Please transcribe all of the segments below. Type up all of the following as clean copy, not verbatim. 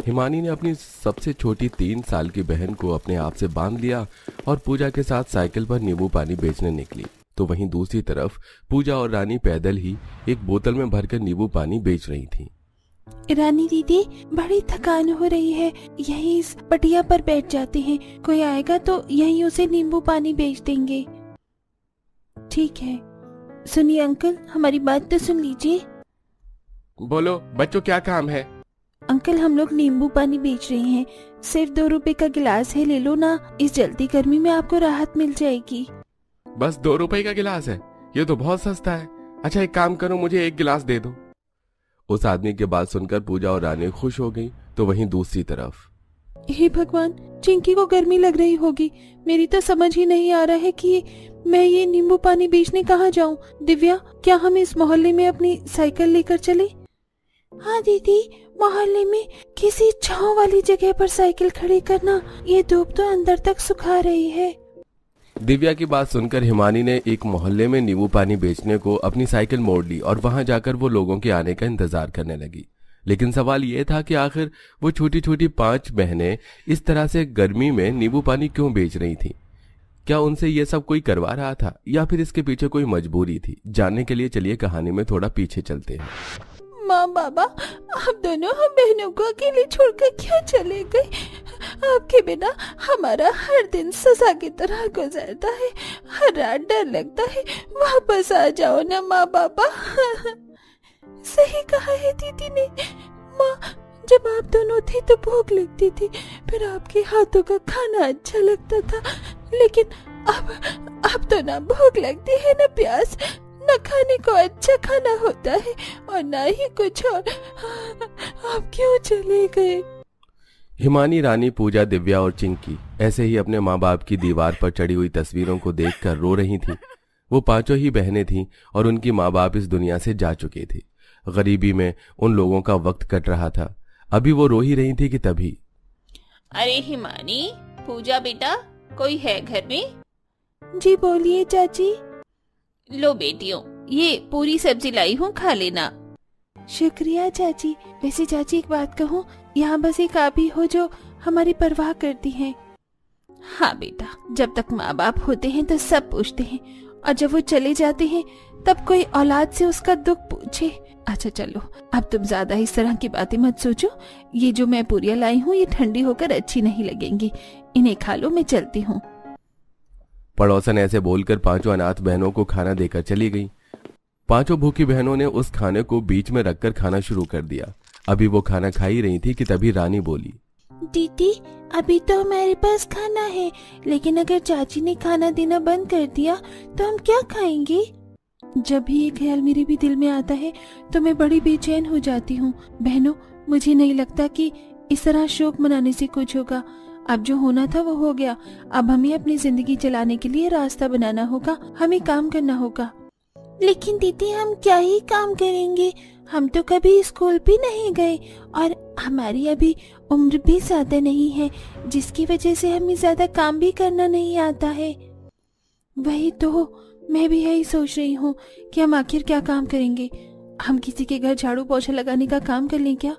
हिमानी ने अपनी सबसे छोटी 3 साल की बहन को अपने आप से बांध लिया और पूजा के साथ साइकिल पर नींबू पानी बेचने निकली। तो वहीं दूसरी तरफ पूजा और रानी पैदल ही एक बोतल में भरकर नींबू पानी बेच रही थी। रानी दीदी, बड़ी थकान हो रही है, यहीं इस पटिया पर बैठ जाते हैं, कोई आएगा तो यहीं उसे नींबू पानी बेच देंगे। ठीक है। सुनिए अंकल, हमारी बात तो सुन लीजिए। बोलो बच्चों, क्या काम है? अंकल, हम लोग नींबू पानी बेच रहे हैं, सिर्फ 2 रुपए का गिलास है, ले लो ना, इस जल्दी गर्मी में आपको राहत मिल जाएगी। बस 2 रुपए का गिलास है? ये तो बहुत सस्ता है। अच्छा एक काम करो, मुझे 1 गिलास दे दो। उस आदमी की बात सुनकर पूजा और रानी खुश हो गई। तो वहीं दूसरी तरफ, हे भगवान, चिंकी को गर्मी लग रही होगी, मेरी तो समझ ही नहीं आ रहा है कि मैं ये नींबू पानी बेचने कहाँ जाऊँ। दिव्या, क्या हम इस मोहल्ले में अपनी साइकिल लेकर चले? हाँ दीदी, मोहल्ले में किसी छांव वाली जगह पर साइकिल खड़ी करना, ये धूप तो अंदर तक सुखा रही है। दिव्या की बात सुनकर हिमानी ने एक मोहल्ले में नींबू पानी बेचने को अपनी साइकिल मोड़ ली और वहां जाकर वो लोगों के आने का इंतजार करने लगी। लेकिन सवाल ये था कि आखिर वो छोटी छोटी 5 बहनें इस तरह से गर्मी में नींबू पानी क्यों बेच रही थीं? क्या उनसे ये सब कोई करवा रहा था या फिर इसके पीछे कोई मजबूरी थी? जानने के लिए चलिए कहानी में थोड़ा पीछे चलते हैं। माँ बाबा, आप दोनों हम बहनों को अकेले छोड़कर क्यों चले गए? आपके बिना हमारा हर दिन सजा की तरह गुजरता है, हर रात डर लगता है। वापस आ जाओ ना माँ बाबा। सही कहा है दीदी ने। माँ, जब आप दोनों थे तो भूख लगती थी, फिर आपके हाथों का खाना अच्छा लगता था, लेकिन अब तो ना भूख लगती है ना प्यास, न खाने को अच्छा खाना होता है और ना ही कुछ और। आप क्यों चले गए? हिमानी, रानी, पूजा, दिव्या और चिंकी ऐसे ही अपने माँ बाप की दीवार पर चढ़ी हुई तस्वीरों को देखकर रो रही थीं। वो 5 ही बहनें थीं और उनकी माँ बाप इस दुनिया से जा चुके थे। गरीबी में उन लोगों का वक्त कट रहा था। अभी वो रो ही रही थी कि तभी, अरे हिमानी, पूजा बेटा, कोई है घर में? जी बोलिए चाची। लो बेटियों, ये पूरी सब्जी लाई हूँ, खा लेना। शुक्रिया चाची। वैसे चाची एक बात कहूँ, यहाँ बस एक आप ही हो जो हमारी परवाह करती हैं। हाँ बेटा, जब तक माँ बाप होते हैं तो सब पूछते हैं, और जब वो चले जाते हैं तब कोई औलाद से उसका दुख पूछे। अच्छा चलो, अब तुम ज्यादा इस तरह की बातें मत सोचो। ये जो मैं पूरियां लाई हूँ ये ठंडी होकर अच्छी नहीं लगेंगी, इन्हें खा लो, मैं चलती हूँ। पड़ोसन ऐसे बोलकर 5 अनाथ बहनों को खाना देकर चली गई। 5 भूखी बहनों ने उस खाने को बीच में रखकर खाना शुरू कर दिया। अभी वो खाना खा ही रही थी कि तभी रानी बोली, दीदी, अभी तो हमारे पास खाना है, लेकिन अगर चाची ने खाना देना बंद कर दिया तो हम क्या खाएंगे? जब भी ये ख्याल मेरे भी दिल में आता है तो मैं बड़ी बेचैन हो जाती हूँ। बहनों, मुझे नहीं लगता कि इस तरह शोक मनाने से कुछ होगा। अब जो होना था वो हो गया। अब हमें अपनी जिंदगी चलाने के लिए रास्ता बनाना होगा, हमें काम करना होगा। लेकिन दीदी, हम क्या ही काम करेंगे? हम तो कभी स्कूल भी नहीं गए और हमारी अभी उम्र भी ज्यादा नहीं है, जिसकी वजह से हमें ज्यादा काम भी करना नहीं आता है। वही तो मैं भी यही सोच रही हूँ कि हम आखिर क्या काम करेंगे। हम किसी के घर झाड़ू पोछा लगाने का काम कर लें क्या?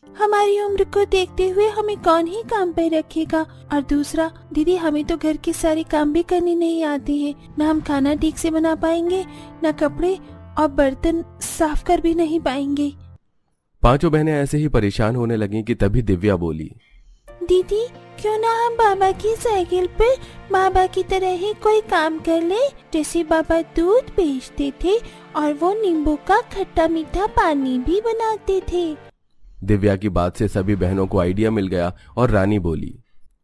हमारी उम्र को देखते हुए हमें कौन ही काम पे रखेगा? और दूसरा दीदी, हमें तो घर के सारे काम भी करने नहीं आते हैं। न हम खाना ठीक से बना पाएंगे, न कपड़े और बर्तन साफ कर भी नहीं पाएंगे। 5 बहनें ऐसे ही परेशान होने लगीं कि तभी दिव्या बोली, दीदी, क्यों ना हम बाबा की साइकिल पर बाबा की तरह ही कोई काम कर ले, जैसे बाबा दूध बेचते थे और वो नींबू का खट्टा मीठा पानी भी बनाते थे। दिव्या की बात से सभी बहनों को आइडिया मिल गया और रानी बोली,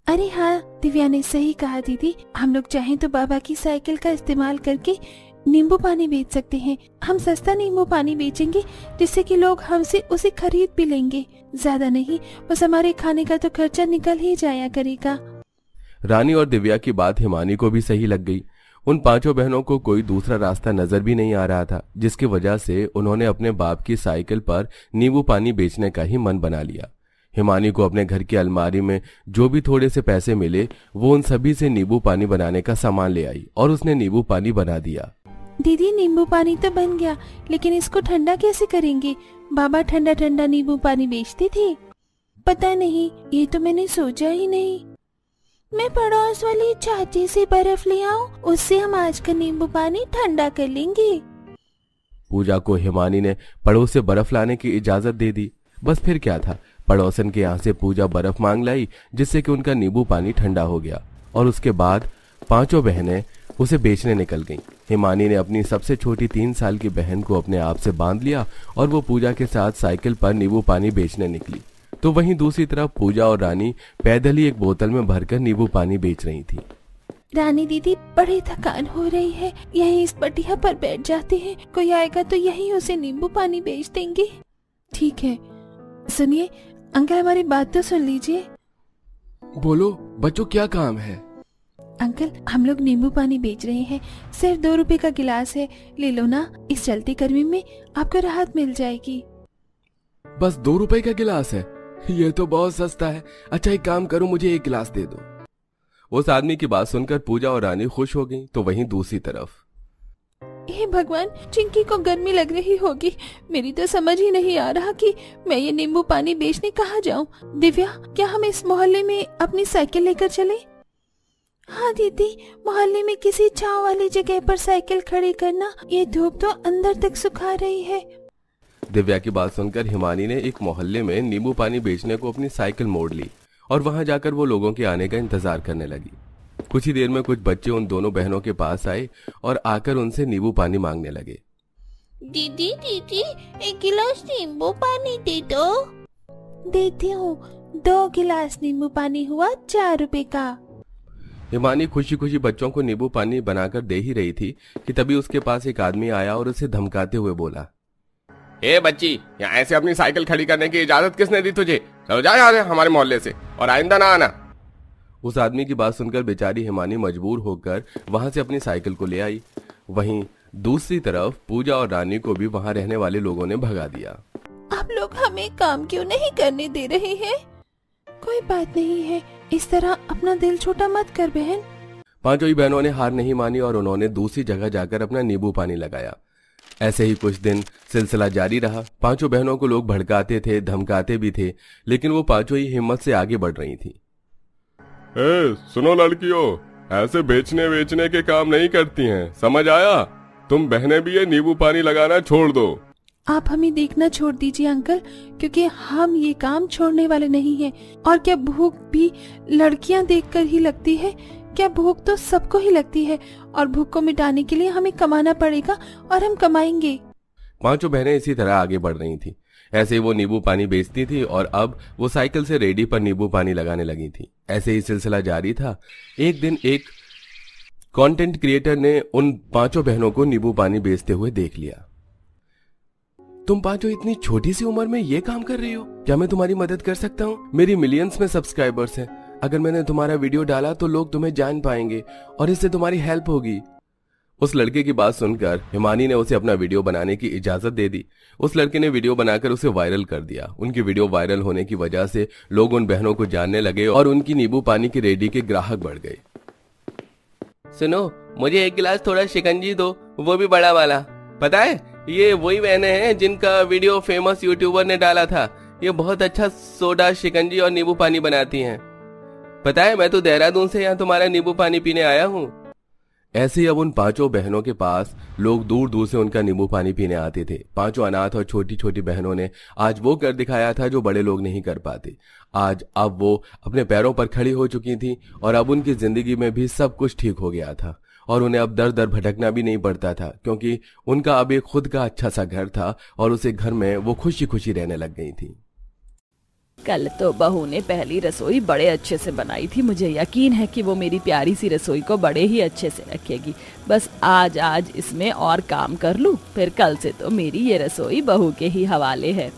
अरे हाँ, दिव्या ने सही कहा दीदी, हम लोग चाहें तो बाबा की साइकिल का इस्तेमाल करके नींबू पानी बेच सकते हैं। हम सस्ता नींबू पानी बेचेंगे जिससे कि लोग हमसे उसे खरीद भी लेंगे। ज्यादा नहीं, बस हमारे खाने का तो खर्चा निकल ही जाया करेगा। रानी और दिव्या की बात हिमानी को भी सही लग गई। उन 5 बहनों को कोई दूसरा रास्ता नजर भी नहीं आ रहा था, जिसकी वजह से उन्होंने अपने बाप की साइकिल पर नींबू पानी बेचने का ही मन बना लिया। हिमानी को अपने घर की अलमारी में जो भी थोड़े से पैसे मिले वो उन सभी से नींबू पानी बनाने का सामान ले आई और उसने नींबू पानी बना दिया। दीदी, नींबू पानी तो बन गया, लेकिन इसको ठंडा कैसे करेंगे? बाबा ठंडा ठंडा नींबू पानी बेचते थे। पता नहीं, ये तो मैंने सोचा ही नहीं। मैं पड़ोस वाली चाची से बर्फ ले आऊं, उससे हम आज का नींबू पानी ठंडा कर लेंगे। पूजा को हिमानी ने पड़ोस से बर्फ लाने की इजाजत दे दी। बस फिर क्या था, पड़ोसन के यहाँ से पूजा बर्फ मांग लाई, जिससे कि उनका नींबू पानी ठंडा हो गया। और उसके बाद पांचों बहनें उसे बेचने निकल गईं। हिमानी ने अपनी सबसे छोटी 3 साल की बहन को अपने आप से बांध लिया और वो पूजा के साथ साइकिल पर नींबू पानी बेचने निकली। तो वहीं दूसरी तरफ पूजा और रानी पैदल ही एक बोतल में भरकर नींबू पानी बेच रही थी। रानी दीदी, बड़ी थकान हो रही है, यहीं इस पटिया पर बैठ जाते हैं, कोई आएगा तो यहीं उसे नींबू पानी बेच देंगे। ठीक है। सुनिए अंकल, हमारी बात तो सुन लीजिए। बोलो बच्चों, क्या काम है? अंकल, हम लोग नींबू पानी बेच रहे हैं, सिर्फ 2 रुपए का गिलास है, ले लो ना, इस चलती गर्मी में आपको राहत मिल जाएगी। बस 2 रुपए का गिलास है? ये तो बहुत सस्ता है। अच्छा एक काम करो, मुझे 1 गिलास दे दो। उस आदमी की बात सुनकर पूजा और रानी खुश हो गईं। तो वहीं दूसरी तरफ, हे भगवान, चिंकी को गर्मी लग रही होगी, मेरी तो समझ ही नहीं आ रहा कि मैं ये नींबू पानी बेचने कहाँ जाऊँ। दिव्या, क्या हम इस मोहल्ले में अपनी साइकिल लेकर चले? हाँ दीदी, मोहल्ले में किसी छांव वाली जगह पर साइकिल खड़ी करना, ये धूप तो अंदर तक सुखा रही है। दिव्या की बात सुनकर हिमानी ने एक मोहल्ले में नींबू पानी बेचने को अपनी साइकिल मोड़ ली और वहां जाकर वो लोगों के आने का इंतजार करने लगी। कुछ ही देर में कुछ बच्चे उन दोनों बहनों के पास आए और आकर उनसे नींबू पानी मांगने लगे। दीदी दीदी, 1 गिलास नींबू पानी दे दो। देती हूँ, 2 गिलास नींबू पानी हुआ 4 रुपए का। हिमानी खुशी खुशी बच्चों को नींबू पानी बनाकर दे ही रही थी कि तभी उसके पास एक आदमी आया और उसे धमकाते हुए बोला, ए बच्ची, यहाँ ऐसे अपनी साइकिल खड़ी करने की इजाजत किसने दी तुझे? चलो जा यहाँ से हमारे मोहल्ले से, और आइंदा ना आना। उस आदमी की बात सुनकर बेचारी हिमानी मजबूर होकर वहां से अपनी साइकिल को ले आई। वहीं दूसरी तरफ पूजा और रानी को भी वहां रहने वाले लोगों ने भगा दिया। आप लोग हमें काम क्यों नहीं करने दे रहे हैं? कोई बात नहीं है, इस तरह अपना दिल छोटा मत कर बहन। पांचों ही बहनों ने हार नहीं मानी और उन्होंने दूसरी जगह जाकर अपना नींबू पानी लगाया। ऐसे ही कुछ दिन सिलसिला जारी रहा। पांचों बहनों को लोग भड़काते थे, धमकाते भी थे, लेकिन वो पांचों ही हिम्मत से आगे बढ़ रही थी। सुनो लड़कियों, ऐसे बेचने के काम नहीं करती हैं, समझ आया? तुम बहनें भी ये नींबू पानी लगाना छोड़ दो। आप हमें देखना छोड़ दीजिए अंकल, क्योंकि हम ये काम छोड़ने वाले नहीं हैं। और क्या भूख भी लड़कियां देखकर ही लगती है? क्या भूख तो सबको ही लगती है, और भूख को मिटाने के लिए हमें कमाना पड़ेगा और हम कमाएंगे। पांचों बहनें इसी तरह आगे बढ़ रही थी। ऐसे ही वो नींबू पानी बेचती थी और अब वो साइकिल से रेडी पर नींबू पानी लगाने लगी थी। ऐसे ही सिलसिला जारी था। एक दिन एक कंटेंट क्रिएटर ने उन पांचों बहनों को नींबू पानी बेचते हुए देख लिया। तुम पांचों इतनी छोटी सी उम्र में ये काम कर रही हो, क्या मैं तुम्हारी मदद कर सकता हूँ? मेरी मिलियंस में सब्सक्राइबर्स हैं। अगर मैंने तुम्हारा वीडियो डाला तो लोग तुम्हें जान पाएंगे और इससे तुम्हारी हेल्प होगी। उस लड़के की बात सुनकर हिमानी ने उसे अपना वीडियो बनाने की इजाजत दे दी। उस लड़के ने वीडियो बनाकर उसे वायरल कर दिया। उनकी वीडियो वायरल होने की वजह से लोग उन बहनों को जानने लगे और उनकी नींबू पानी की रेडी के ग्राहक बढ़ गए। सुनो, मुझे 1 गिलास थोड़ा शिकंजी दो, वो भी बड़ा वाला। पता है, ये वही बहनें हैं जिनका वीडियो फेमस यूट्यूबर ने डाला था। ये बहुत अच्छा सोडा, शिकंजी और नींबू पानी बनाती हैं। पता है, मैं तो देहरादून से यहाँ तुम्हारा नींबू पानी पीने आया हूँ। ऐसे ही अब उन पांचों बहनों के पास लोग दूर दूर से उनका नींबू पानी पीने आते थे। पांचों अनाथ और छोटी छोटी बहनों ने आज वो कर दिखाया था जो बड़े लोग नहीं कर पाते। अब वो अपने पैरों पर खड़ी हो चुकी थी और अब उनकी जिंदगी में भी सब कुछ ठीक हो गया था और उन्हें अब दर दर भटकना भी नहीं पड़ता था, क्योंकि उनका अब एक खुद का अच्छा सा घर था और उसे घर में वो खुशी खुशी रहने लग गई थी। कल तो बहू ने पहली रसोई बड़े अच्छे से बनाई थी। मुझे यकीन है कि वो मेरी प्यारी सी रसोई को बड़े ही अच्छे से रखेगी। बस आज इसमें और काम कर लूं, फिर कल से तो मेरी ये रसोई बहू के ही हवाले है।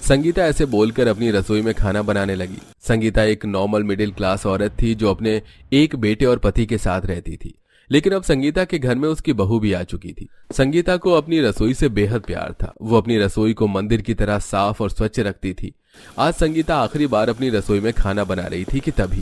संगीता ऐसे बोलकर अपनी रसोई में खाना बनाने लगी। संगीता एक नॉर्मल मिडिल क्लास औरत थी जो अपने एक बेटे और पति के साथ रहती थी, लेकिन अब संगीता के घर में उसकी बहू भी आ चुकी थी। संगीता को अपनी रसोई से बेहद प्यार था। वो अपनी रसोई को मंदिर की तरह साफ और स्वच्छ रखती थी। आज संगीता आखिरी बार अपनी रसोई में खाना बना रही थी कि तभी,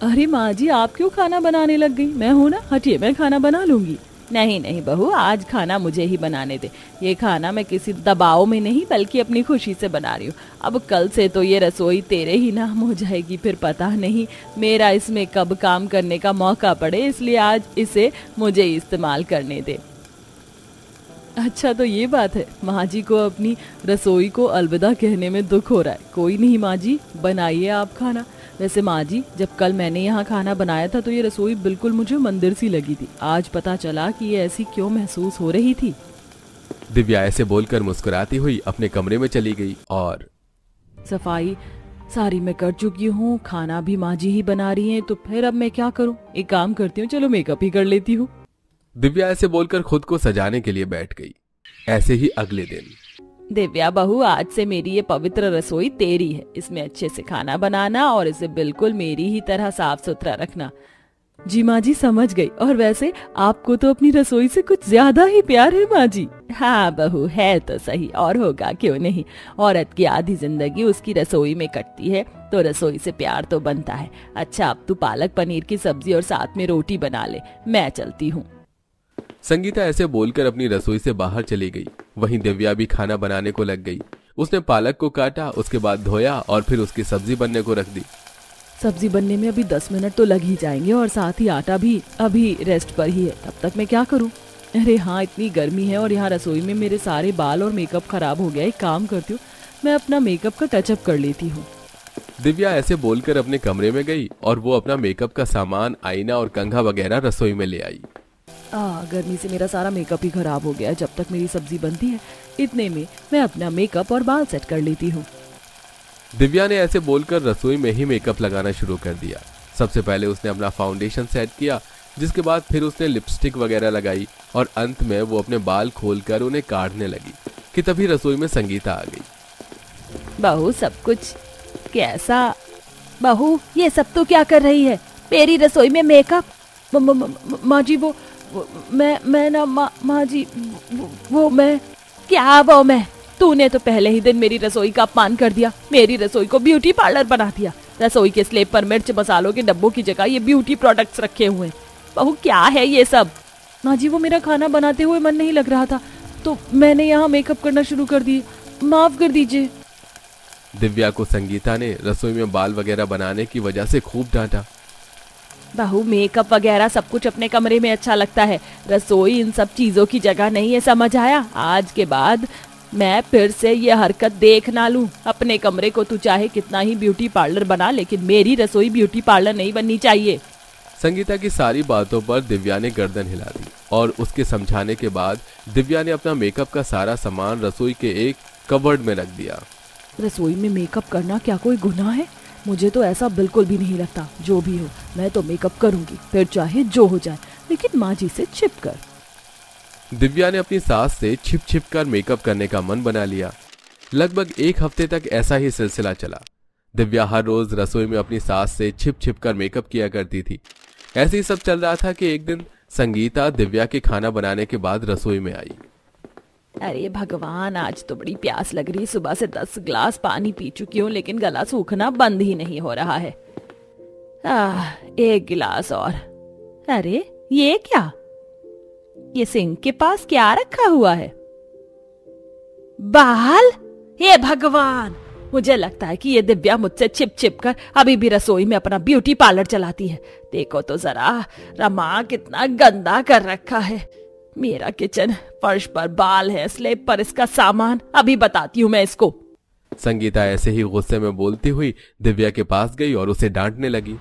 अरे माँ जी, आप क्यों खाना बनाने लग गई? मैं हूं ना, हटिए, मैं खाना बना लूंगी। नहीं नहीं बहू, आज खाना मुझे ही बनाने दे। ये खाना मैं किसी दबाव में नहीं बल्कि अपनी खुशी से बना रही हूँ। अब कल से तो ये रसोई तेरे ही नाम हो जाएगी, फिर पता नहीं मेरा इसमें कब काम करने का मौका पड़े, इसलिए आज इसे मुझे इस्तेमाल करने दे। अच्छा तो ये बात है, माँ जी को अपनी रसोई को अलविदा कहने में दुख हो रहा है। कोई नहीं माँ जी, बनाइए आप खाना। वैसे माँ जी, जब कल मैंने यहाँ खाना बनाया था तो ये रसोई बिल्कुल मुझे मंदिर सी लगी थी। आज पता चला कि ये ऐसी क्यों महसूस हो रही थी। दिव्या ऐसे बोलकर मुस्कुराती हुई अपने कमरे में चली गई और सफाई सारी मैं कर चुकी हूँ, खाना भी माँ जी ही बना रही हैं, तो फिर अब मैं क्या करूँ? एक काम करती हूँ, चलो मेकअप ही कर लेती हूँ। दिव्या ऐसे बोलकर खुद को सजाने के लिए बैठ गई। ऐसे ही अगले दिन, दिव्या बहू, आज से मेरी ये पवित्र रसोई तेरी है। इसमें अच्छे से खाना बनाना और इसे बिल्कुल मेरी ही तरह साफ सुथरा रखना। जी माँ जी, समझ गई। और वैसे आपको तो अपनी रसोई से कुछ ज्यादा ही प्यार है माँ जी। हाँ बहू, है तो सही, और होगा क्यों नहीं। औरत की आधी जिंदगी उसकी रसोई में कटती है, तो रसोई से प्यार तो बनता है। अच्छा, अब तू पालक पनीर की सब्जी और साथ में रोटी बना ले, मैं चलती हूँ। संगीता ऐसे बोलकर अपनी रसोई से बाहर चली गई। वहीं दिव्या भी खाना बनाने को लग गई। उसने पालक को काटा, उसके बाद धोया और फिर उसकी सब्जी बनने को रख दी। सब्जी बनने में अभी 10 मिनट तो लग ही जाएंगे, और साथ ही आटा भी अभी रेस्ट पर ही है। तब तक मैं क्या करूं? अरे हाँ, इतनी गर्मी है और यहाँ रसोई में मेरे सारे बाल और मेकअप खराब हो गया। एक काम करती हूँ, मैं अपना मेकअप का टचअप कर लेती हूँ। दिव्या ऐसे बोलकर अपने कमरे में गई और वो अपना मेकअप का सामान, आईना और कंघा वगैरह रसोई में ले आई। गर्मी से मेरा सारा मेकअप ही खराब हो गया। जब तक मेरी सब्जी बनती है, इतने में मैं अपना मेकअप और बाल सेट कर लेती हूँ। दिव्या ने ऐसे बोलकर रसोई में ही मेकअप लगाना शुरू कर दिया। सबसे पहले उसने अपना फाउंडेशन सेट किया, जिसके बाद फिर उसने लिपस्टिक वगैरह लगाई और अंत में वो अपने बाल खोलकर उन्हें काटने लगी कि तभी रसोई में संगीता आ गई। बहू, सब कुछ कैसा? बहू, ये सब तो क्या कर रही है मेरी रसोई में मेकअप? माँ जी, वो मैं ना माँ जी, वो मैं क्या? वो मैं? तूने तो पहले ही दिन मेरी रसोई का अपमान कर दिया, मेरी रसोई को ब्यूटी पार्लर बना दिया। रसोई के स्लेब पर मिर्च मसालों के डब्बों की जगह ये ब्यूटी प्रोडक्ट्स रखे हुए हैं। बहू, क्या है ये सब? माँ जी, वो मेरा खाना बनाते हुए मन नहीं लग रहा था, तो मैंने यहाँ मेकअप करना शुरू कर दिया, माफ कर दीजिए। दिव्या को संगीता ने रसोई में बाल वगैरह बनाने की वजह से खूब डांटा। बहू, मेकअप वगैरह सब कुछ अपने कमरे में अच्छा लगता है, रसोई इन सब चीजों की जगह नहीं है, समझ आया? आज के बाद मैं फिर से ये हरकत देख ना लूं। अपने कमरे को तू चाहे कितना ही ब्यूटी पार्लर बना, लेकिन मेरी रसोई ब्यूटी पार्लर नहीं बननी चाहिए। संगीता की सारी बातों पर दिव्या ने गर्दन हिला दी और उसके समझाने के बाद दिव्या ने अपना मेकअप का सारा सामान रसोई के एक कबर्ड में रख दिया। रसोई में मेकअप करना क्या कोई गुनाह है? मुझे तो ऐसा बिल्कुल भी नहीं लगता। जो भी हो, मैं तो मेकअप करूंगी, फिर चाहे जो हो जाए, लेकिन माँ जी से छिप कर। दिव्या ने अपनी सास से छिप छिप कर मेकअप करने का मन बना लिया। लगभग 1 हफ्ते तक ऐसा ही सिलसिला चला। दिव्या हर रोज रसोई में अपनी सास से छिप छिप कर मेकअप किया करती थी। ऐसे ही सब चल रहा था कि एक दिन संगीता दिव्या के खाना बनाने के बाद रसोई में आई। अरे भगवान, आज तो बड़ी प्यास लग रही। सुबह से 10 गिलास पानी पी चुकी हूँ, लेकिन गला सूखना बंद ही नहीं हो रहा है। 1 गिलास और। अरे ये क्या? ये सिंक के पास क्या रखा हुआ है? बाल? हे भगवान, मुझे लगता है कि ये दिव्या मुझसे छिप छिप कर अभी भी रसोई में अपना ब्यूटी पार्लर चलाती है। देखो तो जरा, रमा कितना गंदा कर रखा है। मेरा किचन, फर्श पर बाल है, स्लेब पर इसका सामान, अभी बताती हूँ मैं इसको। संगीता ऐसे ही गुस्से में बोलती हुई दिव्या के पास गई और उसे डांटने लगी।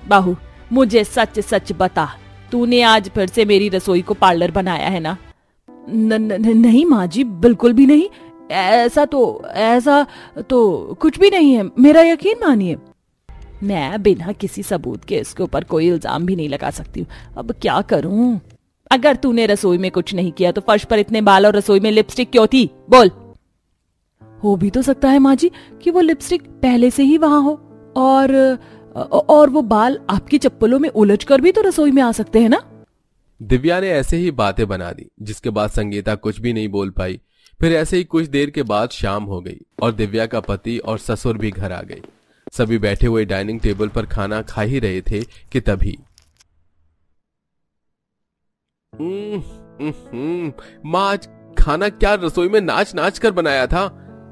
बहू, मुझे सच सच बता, तूने आज फिर से मेरी रसोई को पार्लर बनाया है ना? नहीं माँ जी, बिल्कुल भी नहीं। ऐसा तो कुछ भी नहीं है, मेरा यकीन मानिए। मैं बिना किसी सबूत के इसके ऊपर कोई इल्जाम भी नहीं लगा सकती हूँ। अब क्या करूँ? अगर तूने रसोई में कुछ नहीं किया तो फर्श पर इतने बाल और रसोई में लिपस्टिक क्यों थी? बोल। हो भी तो सकता है माँ जी कि वो लिपस्टिक पहले से ही वहां हो, और वो बाल आपकी चप्पलों में उलझ कर भी तो रसोई में आ सकते हैं ना? दिव्या ने ऐसे ही बातें बना दी, जिसके बाद संगीता कुछ भी नहीं बोल पाई। फिर ऐसे ही कुछ देर के बाद शाम हो गई और दिव्या का पति और ससुर भी घर आ गए। सभी बैठे हुए डाइनिंग टेबल पर खाना खा ही रहे थे कि तभी माँ आज खाना क्या रसोई में नाच नाच कर बनाया था।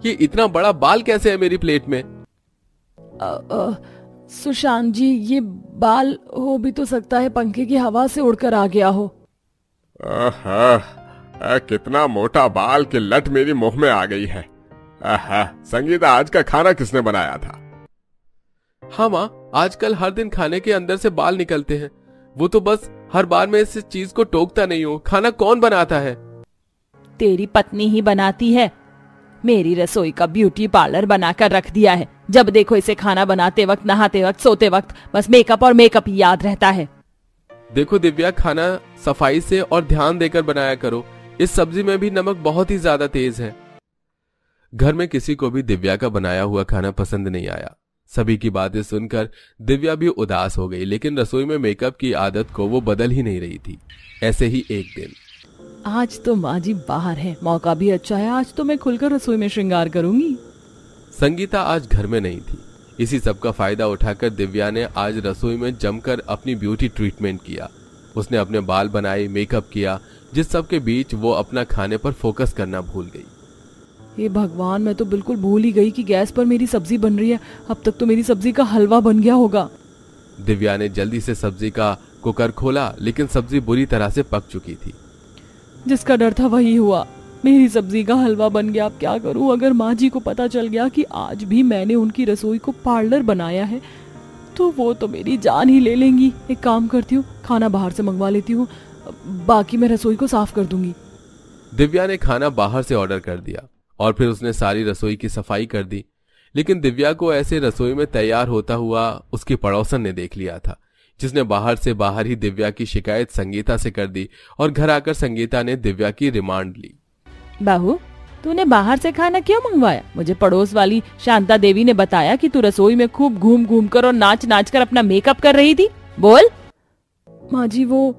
ये इतना बड़ा बाल कैसे है मेरी प्लेट में। सुशांत जी, ये बाल हो भी तो सकता है पंखे की हवा से उड़कर आ गया हो। कितना मोटा बाल की लट मेरी मुंह में आ गई है। संगीता, आज का खाना किसने बनाया था? हाँ माँ, आजकल हर दिन खाने के अंदर से बाल निकलते हैं। वो तो बस हर बार मैं इस चीज को टोकता नहीं हूँ। खाना कौन बनाता है? तेरी पत्नी ही बनाती है। मेरी रसोई का ब्यूटी पार्लर बनाकर रख दिया है। जब देखो इसे खाना बनाते वक्त, नहाते वक्त, सोते वक्त बस मेकअप और मेकअप ही याद रहता है। देखो दिव्या, खाना सफाई से और ध्यान देकर बनाया करो। इस सब्जी में भी नमक बहुत ही ज्यादा तेज है। घर में किसी को भी दिव्या का बनाया हुआ खाना पसंद नहीं आया। सभी की बातें सुनकर दिव्या भी उदास हो गई, लेकिन रसोई में मेकअप की आदत को वो बदल ही नहीं रही थी। ऐसे ही एक दिन, आज तो माँ जी बाहर है, मौका भी अच्छा है। आज तो मैं खुलकर रसोई में श्रृंगार करूंगी। संगीता आज घर में नहीं थी। इसी सब का फायदा उठाकर दिव्या ने आज रसोई में जमकर अपनी ब्यूटी ट्रीटमेंट किया। उसने अपने बाल बनाए, मेकअप किया, जिस सब के बीच वो अपना खाने पर फोकस करना भूल गई। हे भगवान, मैं तो बिल्कुल भूल ही गई कि गैस पर मेरी सब्जी बन रही है। अब तक तो मेरी सब्जी का हलवा बन गया होगा। दिव्या ने जल्दी से सब्जी का कुकर खोला, लेकिन सब्जी बुरी तरह से पक चुकी थी। जिसका डर था वही हुआ। मेरी सब्जी का हलवा बन गया। अब क्या करूं? अगर माँ जी को पता चल गया कि आज भी मैंने उनकी रसोई को पार्लर बनाया है तो वो तो मेरी जान ही ले लेंगी। एक काम करती हूँ, खाना बाहर से मंगवा लेती हूँ, बाकी मैं रसोई को साफ कर दूंगी। दिव्या ने खाना बाहर से ऑर्डर कर दिया और फिर उसने सारी रसोई की सफाई कर दी। लेकिन दिव्या को ऐसे रसोई में तैयार होता हुआ उसकी पड़ोसन ने देख लिया था, जिसने बाहर ही दिव्या की शिकायत संगीता से कर दी और घर आकर संगीता ने दिव्या की रिमांड ली। बहू, तूने बाहर से खाना क्यों मंगवाया? मुझे पड़ोस वाली शांता देवी ने बताया कि तू रसोई में खूब घूम घूम कर और नाच नाच कर अपना मेकअप कर रही थी। बोल। माँ जी, वो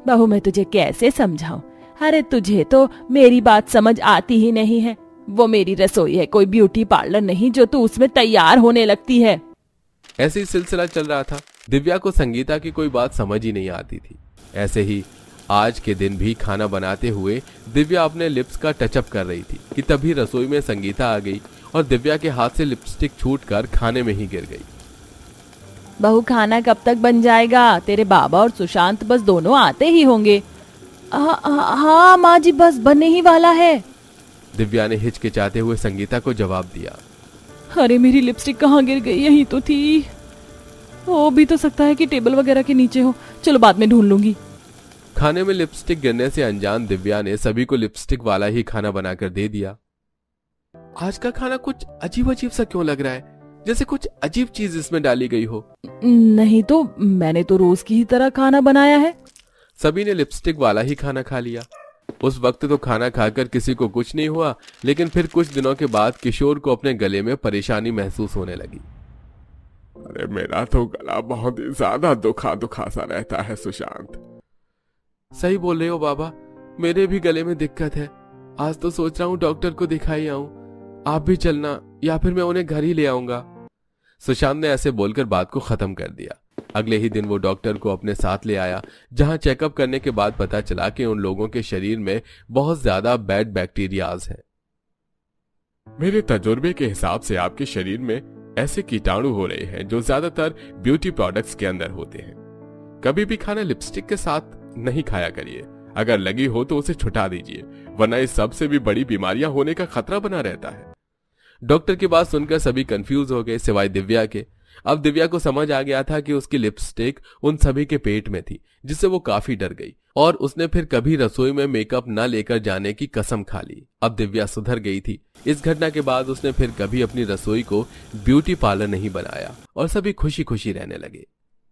बहू, मैं तुझे कैसे समझाऊं? अरे तुझे तो मेरी बात समझ आती ही नहीं है। वो मेरी रसोई है, कोई ब्यूटी पार्लर नहीं जो तू उसमें तैयार होने लगती है। ऐसे ही सिलसिला चल रहा था। दिव्या को संगीता की कोई बात समझ ही नहीं आती थी। ऐसे ही आज के दिन भी खाना बनाते हुए दिव्या अपने लिप्स का टचअप कर रही थी कि तभी रसोई में संगीता आ गई और दिव्या के हाथ से लिपस्टिक छूटकर खाने में ही गिर गई। बहू, खाना कब तक बन जाएगा? तेरे बाबा और सुशांत बस दोनों आते ही होंगे। हाँ माँ जी, बस बनने ही वाला है। दिव्या ने हिचकिचाते हुए संगीता को जवाब दिया। अरे मेरी लिपस्टिक कहाँ गिर गई? यहीं तो थी। हो भी तो सकता है कि टेबल वगैरह के नीचे हो। चलो बाद में ढूंढ लूंगी। खाने में लिपस्टिक गिरने से अनजान दिव्या ने सभी को लिपस्टिक वाला ही खाना बनाकर दे दिया। आज का खाना कुछ अजीब अजीब सा क्यों लग रहा है, जैसे कुछ अजीब चीज इसमें डाली गई हो। नहीं तो, मैंने तो रोज की ही तरह खाना बनाया है। सभी ने लिपस्टिक वाला ही खाना खा लिया। उस वक्त तो खाना खाकर किसी को कुछ नहीं हुआ, लेकिन फिर कुछ दिनों के बाद किशोर को अपने गले में परेशानी महसूस होने लगी। अरे मेरा तो गला बहुत ही ज्यादा दुखा सा रहता है सुशांत। सही बोल रहे हो बाबा, मेरे भी गले में दिक्कत है। आज तो सोच रहा हूँ डॉक्टर को दिखाई आऊं। आप भी चलना या फिर मैं उन्हें घर ही ले आऊंगा। सुशांत ने ऐसे बोलकर बात को खत्म कर दिया। अगले ही दिन वो डॉक्टर को अपने साथ ले आया, जहां चेकअप करने के बाद पता चला कि उन लोगों के शरीर में बहुत ज्यादा बैड बैक्टीरियाज हैं। मेरे तजुर्बे के हिसाब से आपके शरीर में ऐसे कीटाणु हो रहे हैं जो ज्यादातर ब्यूटी प्रोडक्ट्स के अंदर होते हैं। कभी भी खाना लिपस्टिक के साथ नहीं खाया करिए। अगर लगी हो तो उसे छुटा दीजिए, वरना इस सबसे भी बड़ी बीमारियां होने का खतरा बना रहता है। डॉक्टर की बात सुनकर सभी कंफ्यूज हो गए, सिवाय दिव्या के। अब दिव्या को समझ आ गया था कि उसकी लिपस्टिक उन सभी के पेट में थी, जिससे वो काफी डर गई और उसने फिर कभी रसोई में मेकअप न लेकर जाने की कसम खा ली। अब दिव्या सुधर गई थी। इस घटना के बाद उसने फिर कभी अपनी रसोई को ब्यूटी पार्लर नहीं बनाया और सभी खुशी खुशी रहने लगे।